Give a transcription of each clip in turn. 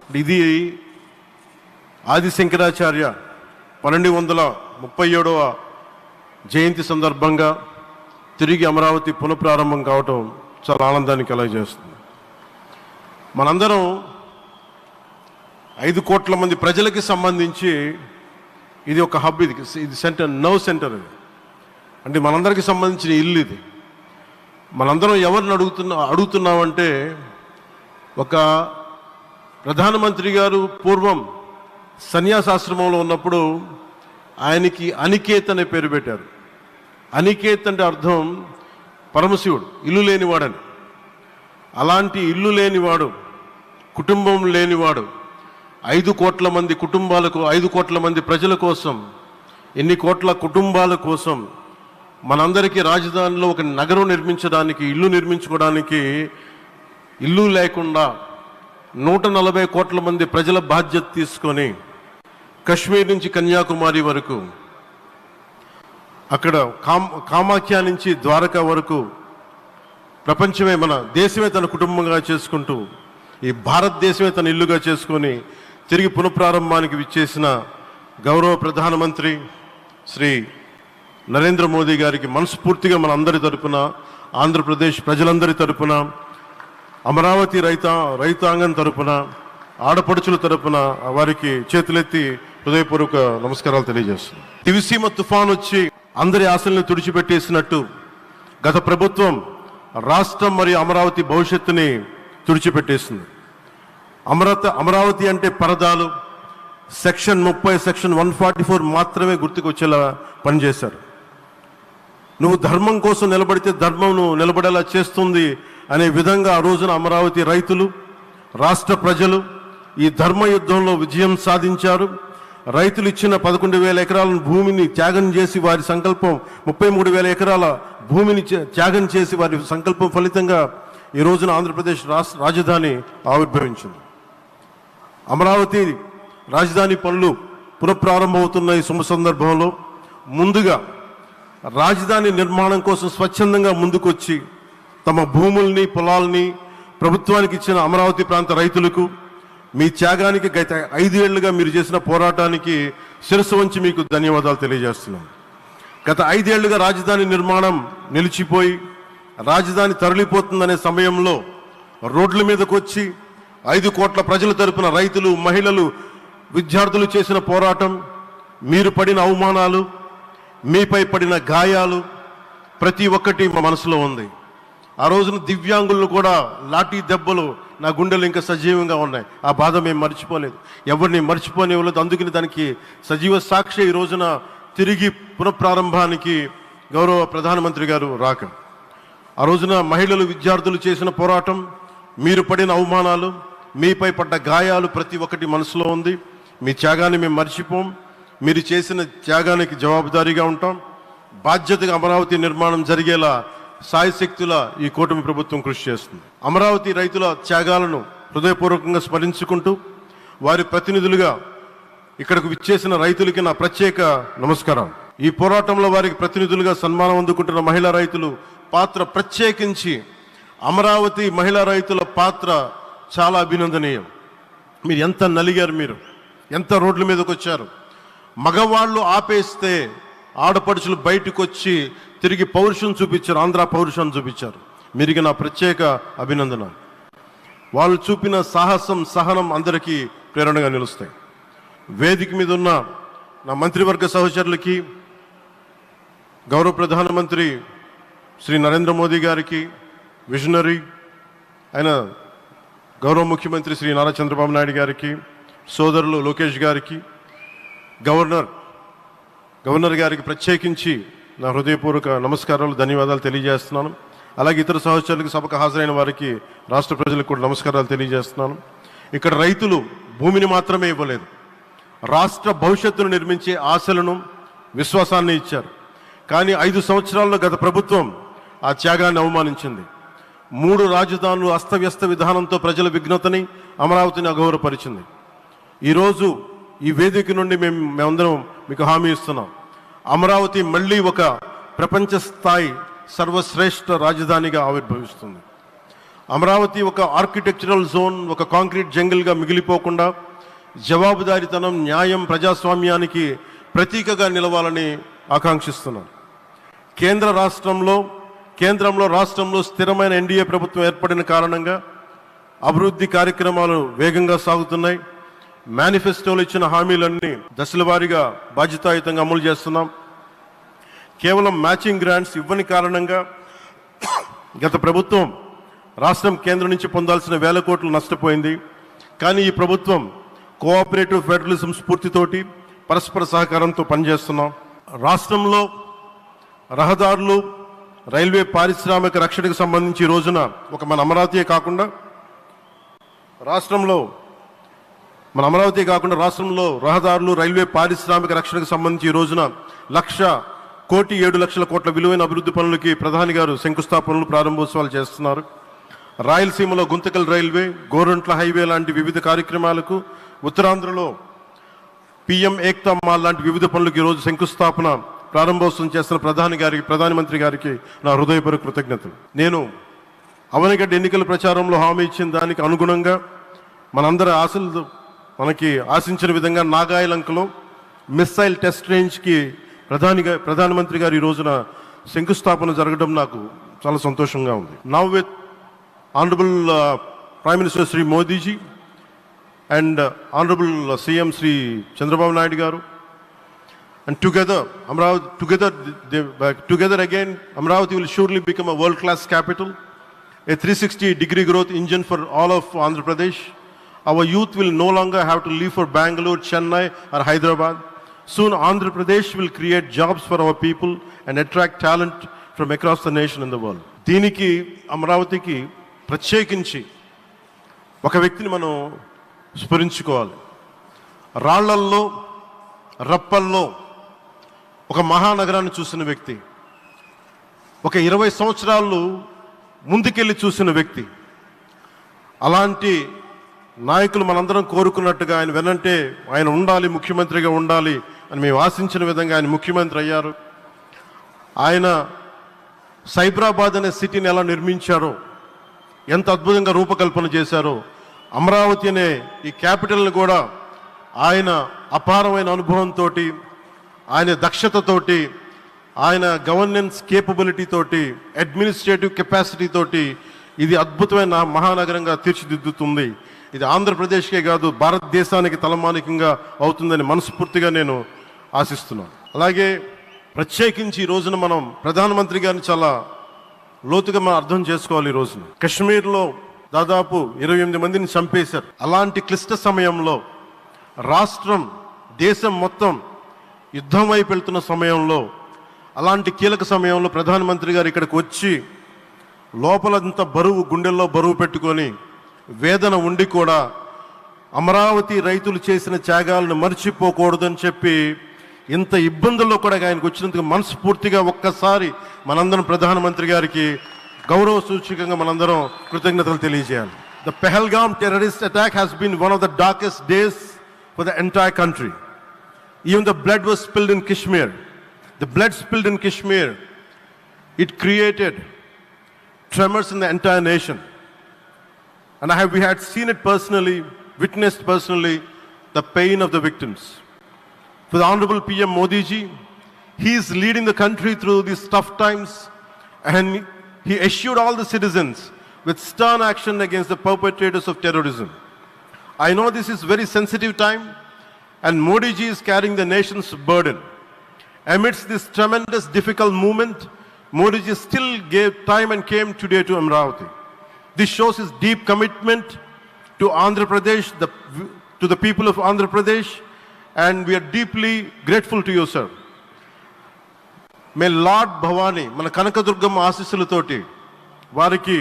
ఇది ఆది శంకరాచార్య 1237వ జయంతి సందర్భంగా తిరిగి అమరావతి పునఃప్రారంభం కావటం చాలా ఆనందాన్ని కలగజేస్తుంది. మనందరం 5 కోట్ల మంది ప్రజలకి సంబంధించి ఇది ఒక హబ్, ఇది సెంటర్, నర్వ్ సెంటర్. ఇది అంటే మనందరికీ సంబంధించిన ఇల్లు. ఇది మనందరం ఎవరిని అడుగుతున్నామంటే, ఒక ప్రధానమంత్రి గారు పూర్వం సన్యాసాశ్రమంలో ఉన్నప్పుడు ఆయనకి అనికేత్ అనే పేరు పెట్టారు. అనికేత్ అంటే అర్థం పరమశివుడు, ఇల్లు లేనివాడని. అలాంటి ఇల్లు లేనివాడు, కుటుంబం లేనివాడు 5 కోట్ల మంది కుటుంబాలకు, 5 కోట్ల మంది ప్రజల కోసం, ఎన్ని కోట్ల కుటుంబాల కోసం మనందరికీ రాజధానిలో ఒక నగరం నిర్మించడానికి, ఇల్లు నిర్మించుకోవడానికి ఇల్లు లేకుండా 140 కోట్ల మంది ప్రజల బాధ్యత తీసుకొని కశ్మీర్ నుంచి కన్యాకుమారి వరకు, అక్కడ కామాఖ్య నుంచి ద్వారకా వరకు ప్రపంచమే, మన దేశమే తన కుటుంబంగా చేసుకుంటూ ఈ భారతదేశమే తన ఇల్లుగా చేసుకొని తిరిగి పునఃప్రారంభానికి విచ్చేసిన గౌరవ ప్రధానమంత్రి శ్రీ నరేంద్ర మోదీ గారికి మనస్ఫూర్తిగా మన అందరి తరపున, ఆంధ్రప్రదేశ్ ప్రజలందరి తరపున, అమరావతి రైతాంగం తరపున, ఆడపడుచుల తరపున వారికి చేతులెత్తి హృదయపూర్వక నమస్కారాలు తెలియజేస్తున్నాను. దివిసీమ తుఫాన్ వచ్చి అందరి ఆశల్ని తుడిచిపెట్టేసినట్టు గత ప్రభుత్వం రాష్ట్రం మరియు అమరావతి భవిష్యత్తుని తుడిచిపెట్టేసింది. అమరావతి అంటే పరదాలు, సెక్షన్ 30, సెక్షన్ 144 మాత్రమే గుర్తుకొచ్చేలా పనిచేశారు. నువ్వు ధర్మం కోసం నిలబడితే ధర్మం నువ్వు నిలబడేలా చేస్తుంది అనే విధంగా ఆ రోజున అమరావతి రైతులు, రాష్ట్ర ప్రజలు ఈ ధర్మ యుద్ధంలో విజయం సాధించారు. రైతులు ఇచ్చిన 11,000 ఎకరాల భూమిని త్యాగం చేసి, వారి సంకల్పం 33,000 ఎకరాల భూమిని త్యాగం చేసి వారి సంకల్పం ఫలితంగా ఈ రోజున ఆంధ్రప్రదేశ్ రాజధాని ఆవిర్భవించింది. అమరావతి రాజధాని పనులు పునఃప్రారంభమవుతున్న ఈ శుభ సందర్భంలో ముందుగా రాజధాని నిర్మాణం కోసం స్వచ్ఛందంగా ముందుకొచ్చి తమ భూముల్ని, పొలాల్ని ప్రభుత్వానికి ఇచ్చిన అమరావతి ప్రాంత రైతులకు, మీ త్యాగానికి, గత 5 ఏళ్లుగా మీరు చేసిన పోరాటానికి శిరస్సు వంచి మీకు ధన్యవాదాలు తెలియజేస్తున్నాం. గత 5 ఏళ్లుగా రాజధాని నిర్మాణం నిలిచిపోయి రాజధాని తరలిపోతుందనే సమయంలో రోడ్ల మీదకు వచ్చి 5 కోట్ల ప్రజల తరపున రైతులు, మహిళలు, విద్యార్థులు చేసిన పోరాటం, మీరు పడిన అవమానాలు, మీపై పడిన గాయాలు ప్రతి ఒక్కటి మా మనసులో ఉంది. ఆ రోజున దివ్యాంగులను కూడా లాఠీ దెబ్బలు నా గుండెలు ఇంకా సజీవంగా ఉన్నాయి. ఆ బాధ మేము మర్చిపోలేదు, ఎవరిని మర్చిపోనివ్వలేదు. అందుకని దానికి సజీవ సాక్షి ఈ రోజున తిరిగి పునఃప్రారంభానికి గౌరవ ప్రధానమంత్రి గారు రాక, ఆ రోజున మహిళలు, విద్యార్థులు చేసిన పోరాటం, మీరు పడిన అవమానాలు, మీపై పడ్డ గాయాలు ప్రతి ఒక్కటి మనసులో ఉంది. మీ త్యాగాన్ని మేము మర్చిపోం. మీరు చేసిన త్యాగానికి జవాబుదారీగా ఉంటాం. బాధ్యతగా అమరావతి నిర్మాణం జరిగేలా సాయశక్తుల ఈ కూటమి ప్రభుత్వం కృషి చేస్తుంది. అమరావతి రైతుల త్యాగాలను హృదయపూర్వకంగా స్మరించుకుంటూ వారి ప్రతినిధులుగా ఇక్కడకు విచ్చేసిన రైతులకి నా ప్రత్యేక నమస్కారం. ఈ పోరాటంలో వారికి ప్రతినిధులుగా సన్మానం అందుకుంటున్న మహిళా రైతులు పాత్ర, ప్రత్యేకించి అమరావతి మహిళా రైతుల పాత్ర చాలా అభినందనీయం. మీరు ఎంత నలిగారు, మీరు ఎంత రోడ్ల మీదకి వచ్చారు. మగవాళ్ళు ఆపేస్తే ఆడపడుచులు బయటకు వచ్చి తిరిగి పౌరుషం చూపించారు, ఆంధ్ర పౌరుషాన్ని చూపించారు. మీరికి నా ప్రత్యేక అభినందన. వాళ్ళు చూపిన సాహసం, సహనం అందరికీ ప్రేరణగా నిలుస్తాయి. వేదిక మీద ఉన్న నా మంత్రివర్గ సహచరులకి, గౌరవ ప్రధానమంత్రి శ్రీ నరేంద్ర మోదీ గారికి, విజనరీ అయిన గౌరవ ముఖ్యమంత్రి శ్రీ నారా చంద్రబాబు నాయుడు గారికి, సోదరులు లోకేష్ గారికి, గవర్నర్ గారికి ప్రత్యేకించి నా హృదయపూర్వక నమస్కారాలు, ధన్యవాదాలు తెలియజేస్తున్నాను. అలాగే ఇతర సహచరులకు, సభకు హాజరైన వారికి, రాష్ట్ర ప్రజలకు కూడా నమస్కారాలు తెలియజేస్తున్నాను. ఇక్కడ రైతులు భూమిని మాత్రమే ఇవ్వలేదు, రాష్ట్ర భవిష్యత్తును నిర్మించే ఆశలను, విశ్వాసాన్ని ఇచ్చారు. కానీ 5 సంవత్సరాల్లో గత ప్రభుత్వం ఆ త్యాగాన్ని అవమానించింది. 3 రాజధానులు, అస్తవ్యస్త విధానంతో ప్రజల విఘ్నతని, అమరావతిని అగౌరవపరిచింది. ఈరోజు ఈ వేదిక నుండి మేమందరం మీకు హామీ ఇస్తున్నాం, అమరావతి మళ్ళీ ఒక ప్రపంచ స్థాయి సర్వశ్రేష్ఠ రాజధానిగా ఆవిర్భవిస్తుంది. అమరావతి ఒక ఆర్కిటెక్చరల్ జోన్, ఒక కాంక్రీట్ జంగిల్గా మిగిలిపోకుండా జవాబుదారీతనం, న్యాయం, ప్రజాస్వామ్యానికి ప్రతీకగా నిలవాలని ఆకాంక్షిస్తున్నాం. కేంద్రంలో రాష్ట్రంలో స్థిరమైన ఎన్డీఏ ప్రభుత్వం ఏర్పడిన కారణంగా అభివృద్ధి కార్యక్రమాలు వేగంగా సాగుతున్నాయి. మేనిఫెస్టోలో ఇచ్చిన హామీలన్నీ దశల వారీగా బాధ్యతాయుతంగా అమలు చేస్తున్నాం. కేవలం మ్యాచింగ్ గ్రాంట్స్ ఇవ్వని కారణంగా గత ప్రభుత్వం రాష్ట్రం కేంద్రం నుంచి పొందాల్సిన వేల కోట్లు నష్టపోయింది. కానీ ఈ ప్రభుత్వం కోఆపరేటివ్ ఫెడరలిజం స్ఫూర్తితోటి పరస్పర సహకారంతో పనిచేస్తున్నాం. రాష్ట్రంలో రహదారులు, రైల్వే, పారిశ్రామిక రక్షణకు సంబంధించి ఈ రోజున మన అమరావతి కాకుండా రాష్ట్రంలో రహదారులు, రైల్వే, పారిశ్రామిక రక్షణకు సంబంధించి ఈ రోజున 1,07,00,000 కోట్ల విలువైన అభివృద్ధి పనులకి ప్రధాని గారు శంకుస్థాపనలు, ప్రారంభోత్సవాలు చేస్తున్నారు. రాయలసీమలో గుంతకల్ రైల్వే, గోరంట్ల హైవే లాంటి వివిధ కార్యక్రమాలకు, ఉత్తరాంధ్రలో పిఎం ఏక్తా మాల్ లాంటి వివిధ పనులకు ఈరోజు శంకుస్థాపన, ప్రారంభోత్సవం చేస్తున్న ప్రధానమంత్రి గారికి నా హృదయపూర్వక కృతజ్ఞతలు. నేను అవనిగడ్డ ఎన్నికల ప్రచారంలో హామీ ఇచ్చిన దానికి అనుగుణంగా మనందరి ఆశలు మనకి ఆశించిన విధంగా నాగాయలంకలో మిస్సైల్ టెస్ట్ రేంజ్కి ప్రధానమంత్రి గారు ఈ రోజున శంకుస్థాపన జరగడం నాకు చాలా సంతోషంగా ఉంది. Now with honourable prime minister Shri Modiji and honourable CM Shri Chandrababu Naidu గారు, and together again Amravati will surely become a world class capital, a 360-degree growth engine for all of Andhra Pradesh. Our youth will no longer have to leave for Bangalore, Chennai or Hyderabad. Soon Andhra Pradesh will create jobs for our people and attract talent from across the nation and the world. దీనికి అమరావతికి ప్రత్యేకించి ఒక వ్యక్తిని మనం స్మరించుకోవాలి. రాళ్లల్లో, రప్పల్లో ఒక మహానగరాన్ని చూసిన వ్యక్తి, ఒక 20 సంవత్సరాలు ముందుకెళ్ళి చూసిన వ్యక్తి. అలాంటి నాయకులు మనందరం కోరుకున్నట్టుగా ఆయన వెనంటే ఆయన ఉండాలి, ముఖ్యమంత్రిగా ఉండాలి అని మేము ఆశించిన విధంగా ఆయన ముఖ్యమంత్రి అయ్యారు. ఆయన సైబరాబాద్ అనే సిటీని ఎలా నిర్మించారో, ఎంత అద్భుతంగా రూపకల్పన చేశారో, అమరావతి అనే ఈ క్యాపిటల్ని కూడా ఆయన అపారమైన అనుభవంతో, ఆయన దక్షతతోటి, ఆయన గవర్నెన్స్ కేపబిలిటీ తోటి, అడ్మినిస్ట్రేటివ్ కెపాసిటీ తోటి ఇది అద్భుతమైన మహానగరంగా తీర్చిదిద్దుతుంది. ఇది ఆంధ్రప్రదేశ్కే కాదు భారతదేశానికి తలమానికంగా అవుతుందని మనస్ఫూర్తిగా నేను ఆశిస్తున్నాను. అలాగే ప్రత్యేకించి ఈ రోజున మనం ప్రధానమంత్రి గారిని చాలా లోతుగా మనం అర్థం చేసుకోవాలి. ఈ రోజున కశ్మీర్లో దాదాపు 28 మందిని చంపేశారు. అలాంటి క్లిష్ట సమయంలో రాష్ట్రం, దేశం మొత్తం యుద్ధం వైపు వెళ్తున్న సమయంలో, అలాంటి కీలక సమయంలో ప్రధానమంత్రి గారు ఇక్కడికి వచ్చి లోపలంతా బరువు, గుండెల్లో బరువు పెట్టుకొని వేదన ఉండి కూడా అమరావతి రైతులు చేసిన త్యాగాలను మర్చిపోకూడదని చెప్పి ఇంత ఇబ్బందుల్లో కూడా ఆయనకు వచ్చినందుకు మనస్ఫూర్తిగా ఒక్కసారి మనందరం ప్రధానమంత్రి గారికి గౌరవ సూచకంగా మనందరం కృతజ్ఞతలు తెలియజేయాలి. The Pahalgam terrorist attack has been one of the darkest days for the entire country. Even the blood was spilled in Kashmir. The blood spilled in Kashmir, it created tremors in the entire nation. And we had seen it personally, witnessed personally, the pain of the victims. For the Honorable PM Modi ji, he is leading the country through these tough times, and he assured all the citizens with stern action against the perpetrators of terrorism. I know this is very sensitive time, and Modi ji is carrying the nation's burden. Amidst this tremendous difficult moment, Modi ji still gave time and came today to Amravati. This shows his deep commitment to Andhra Pradesh, to the people of Andhra Pradesh, and we are deeply grateful to you, sir. May Lord Bhavani, మన కనకదుర్గమ్మ ఆశీస్సులతోటి వారికి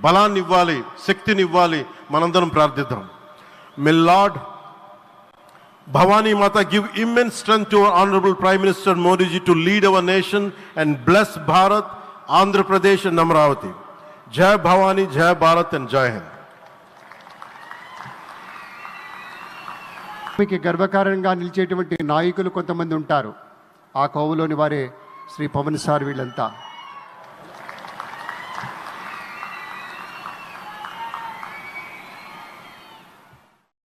బలాన్ని ఇవ్వాలి, శక్తిని ఇవ్వాలి, మనందరం ప్రార్థిద్దాం. May Lord Bhavani Mata give immense strength to our Honorable Prime Minister Modi ji to lead our nation and bless Bharat, Andhra Pradesh and Amravati. Jai Bhavani, Jai Bharat and Jai Hind. మీకు గర్వకారణంగా నిలిచేటువంటి నాయకులు కొంతమంది ఉంటారు. ఆ కోవలోని వారే Shri Pawan sir వీళ్ళంతా.